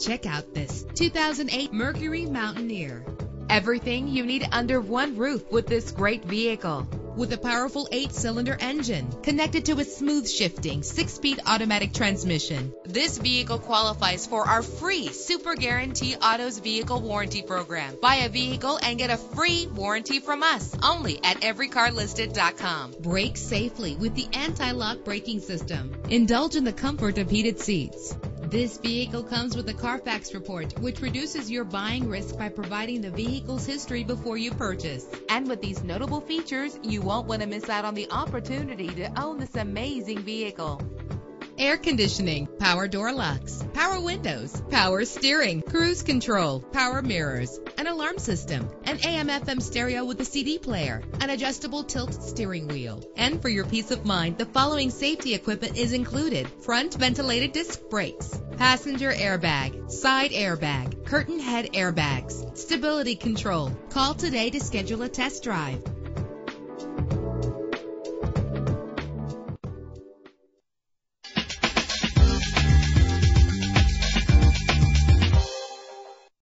Check out this 2008 Mercury Mountaineer. Everything you need under one roof with this great vehicle. With a powerful 8-cylinder engine connected to a smooth shifting 6-speed automatic transmission. This vehicle qualifies for our free Super Guarantee Autos Vehicle Warranty Program. Buy a vehicle and get a free warranty from us only at everycarlisted.com. Brake safely with the anti-lock braking system. Indulge in the comfort of heated seats. This vehicle comes with a Carfax report, which reduces your buying risk by providing the vehicle's history before you purchase. And with these notable features, you won't want to miss out on the opportunity to own this amazing vehicle. Air conditioning, power door locks, power windows, power steering, cruise control, power mirrors, an alarm system, an AM/FM stereo with a CD player, an adjustable tilt steering wheel. And for your peace of mind, the following safety equipment is included: front ventilated disc brakes, passenger airbag, side airbag, curtain head airbags, stability control. Call today to schedule a test drive.